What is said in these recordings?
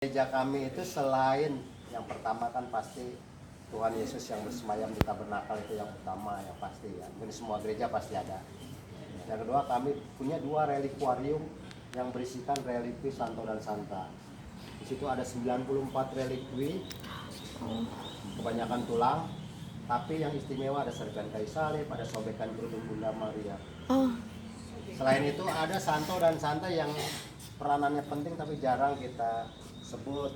Gereja kami itu selain yang pertama kan pasti Tuhan Yesus yang bersemayam di tabernakel itu yang utama yang pasti ya. Mungkin semua gereja pasti ada. Yang kedua kami punya 2 relikuarium yang berisikan relikwi Santo dan Santa. Di situ ada 94 relikwi, kebanyakan tulang, tapi yang istimewa ada serpihan kayu salib, ada sobekan kerudung Bunda Maria. Selain itu ada Santo dan Santa yang peranannya penting tapi jarang kita sebut.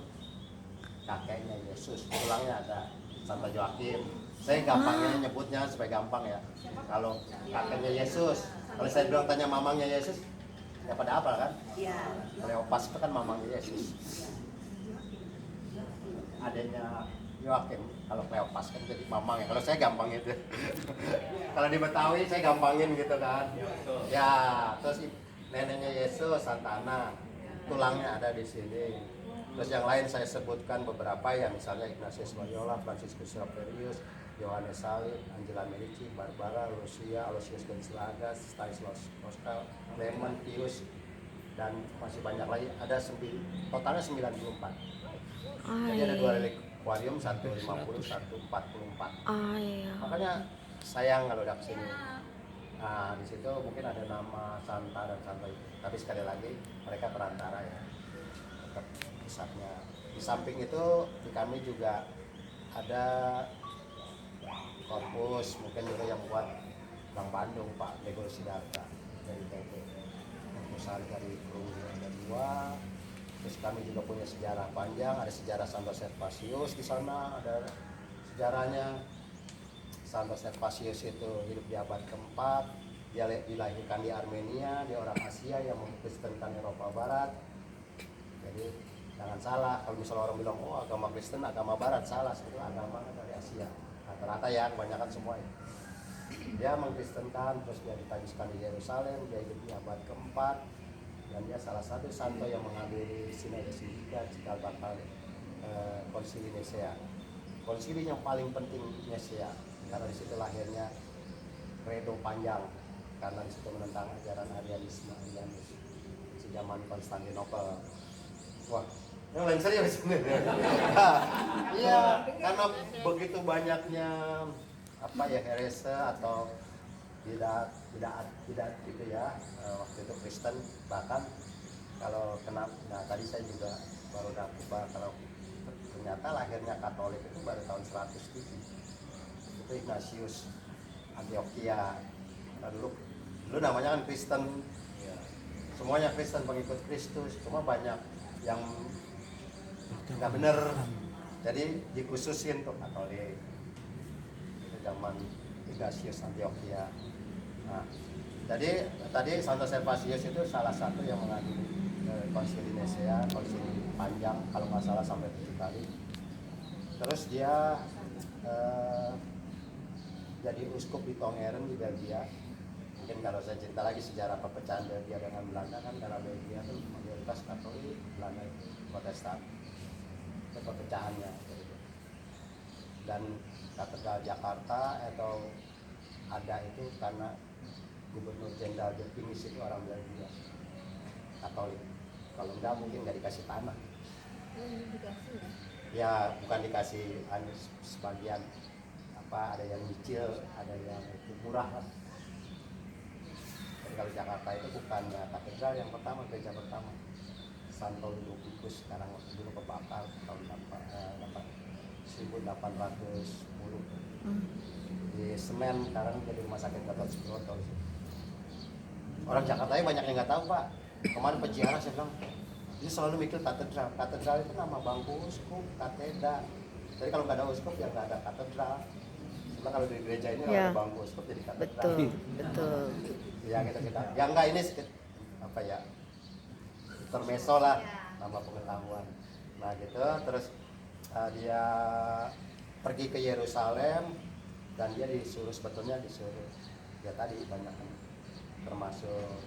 Kakeknya Yesus, tulangnya ada Santo Joakim. Saya gampangnya nyebutnya supaya gampang ya. Kalau kakeknya Yesus, kalau saya bilang tanya mamangnya Yesus, ya pada apa kan? Iya. Kleopas itu kan mamangnya Yesus. Adanya Joakim, kalau Kleopas kan jadi mamang ya. Kalau saya gampang itu. Kalau di Betawi saya gampangin gitu kan. Ya, terus neneknya Yesus, Santana, tulangnya ada di sini. Terus yang lain saya sebutkan beberapa yang misalnya Ignatius Loyola, Franciscus Raperius, Yohanes Salib, Angela Merici, Barbara, Lucia, Aloysius Gonzaga, Stanislaus Oscar, Clement, Pius, dan masih banyak lagi. Ada totalnya 94. Jadi ada 2 relikuarium, 150, 144. Iya. Makanya sayang kalau udah kesini. Nah, di situ mungkin ada nama Santa dan Santa itu. Tapi sekali lagi mereka perantara ya. Tetap pusatnya. Di samping itu di kami juga ada korpus, mungkin juga yang buat Bang Bandung, Pak Gregor Sidarta dari TP. Korpusan dari Perunggu ada 2. Terus kami juga punya sejarah panjang, ada sejarah Santo Servasius di sana, ada sejarahnya. Santo Servasius itu hidup di abad keempat, dia dilahirkan di Armenia, dia orang Asia yang mengkristenkan Eropa Barat. Jadi jangan salah kalau misalnya orang bilang oh agama Kristen agama Barat, salah, sebetulnya agama dari Asia rata-rata ya, kebanyakan semua ya. Dia mengkristenkan, terus dia ditajuskan di Yerusalem, dia hidup di abad keempat, dan dia salah satu santo yang menghadiri Sinode cikal bakal Konsili Nisea. Konsili yang paling penting Nisea, karena di situ lahirnya Credo panjang, karena di situ menentang ajaran Arianisme sejaman Konstantinopel. Wah, yang lain serius. Iya, karena begitu banyaknya apa ya herese atau tidak gitu ya, waktu itu Kristen, bahkan kalau kena, nah tadi saya juga baru dapat kalau ternyata lahirnya Katolik itu baru tahun 107. Itu Ignatius Antioquia. Nah, dulu namanya kan Kristen, semuanya Kristen, pengikut Kristus, cuma banyak yang nggak bener, jadi dikhususin tuh Katolik. Itu zaman Ignatius Antioquia. Nah, jadi tadi Santo Servasius itu salah satu yang menghadiri Konsili Nisea, konsili panjang kalau nggak salah sampai 7 kali. Terus dia jadi uskup di Tongeren di Belgia. Mungkin kalau saya cerita lagi sejarah perpecahan Belgia dengan Belanda kan, karena Belgia itu mayoritas Katolik, Belanda itu Protestan. Itu perpecahannya. Dan Katedral Jakarta atau ada itu karena Gubernur Jenderal de Pinis itu orang Belgia, Katolik. Kalau enggak mungkin nggak dikasih tanah. Ya bukan dikasih sebagian, apa ada yang nyicil, ada yang itu murah lah. Jadi kalau Jakarta itu bukannya katedral yang pertama, gereja pertama Santo Ludovicus, sekarang dulu kebakar tahun 1810 di Senen, sekarang jadi rumah sakit Gatot Subroto. Orang Jakarta banyak yang nggak tahu Pak. Kemarin penjara saya bilang dia selalu mikir katedral. Katedral itu nama bangku uskup, katedra. Jadi kalau nggak ada uskup ya nggak ada katedral. Cuma kalau di gereja ini Ya. ada bangku uskup jadi katedral. Betul. Ya kita. Ya enggak, ini apa ya? Intermezzo lah, nama pengetahuan. Nah gitu, terus dia pergi ke Yerusalem dan dia disuruh ya tadi banyak kan, termasuk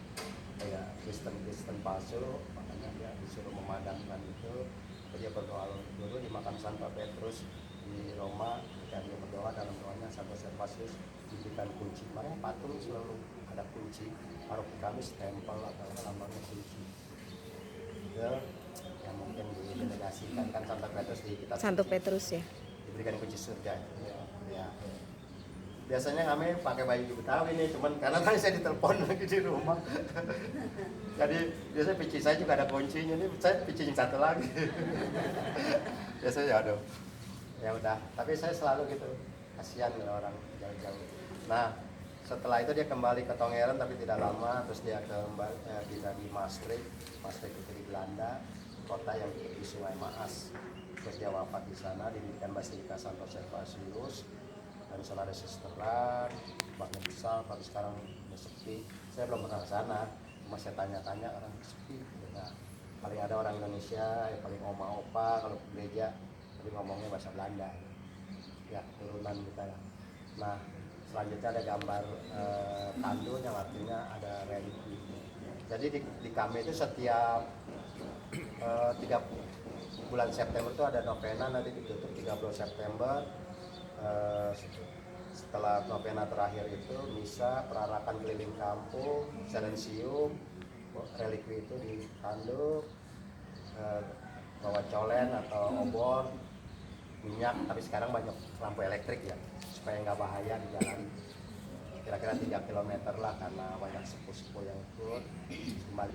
kayak Kristen palsu, makanya dia disuruh memadamkan itu. Dia berdoa dulu di makam Santo Petrus di Roma, dan dia berdoa, dalam doanya Santo Servasius diberikan kunci. Makanya patung selalu ada kunci, paroki kami stempel atau lambangnya kunci. Ya, yang mungkin didelegasikan kan Santo Petrus di kita Santo Petrus ya. diberikan kunci surga ya. Biasanya kami pakai baju Betawi nih, cuman karena tadi saya ditelepon lagi di rumah. Jadi biasanya pici saya juga ada kuncinya, nih saya pici yang satu lagi. Biasanya aduh, ya udah. Tapi saya selalu gitu, kasihan orang jauh-jauh. Nah, setelah itu dia kembali ke Tongeren tapi tidak lama, terus dia kembali bisa di Maastricht. Maastricht itu di Belanda, kota yang di Sungai Maas. Terus dia wafat di sana, didirikan Basilika Santo Servatius. Dan sana ada sisteran, baknya besar, tapi sekarang udah sepi. Saya belum pernah ke sana, cuma saya tanya-tanya orang sepi. Nah, paling ada orang Indonesia, yang paling oma opa kalau ke gereja, tapi ngomongnya bahasa Belanda. Ya, turunan kita ya. Nah, selanjutnya ada gambar tandu yang artinya ada religi. Jadi di kami itu setiap 3 bulan September itu ada novena, nanti ditutup 30 September. Setelah novena terakhir itu misa, perarakan keliling kampung, silensium, relikwi itu ditanduk, bawa colen atau obor, minyak, tapi sekarang banyak lampu elektrik ya supaya nggak bahaya di jalan. Kira-kira 3 km lah karena banyak sepuh-sepuh yang ikut. Kembali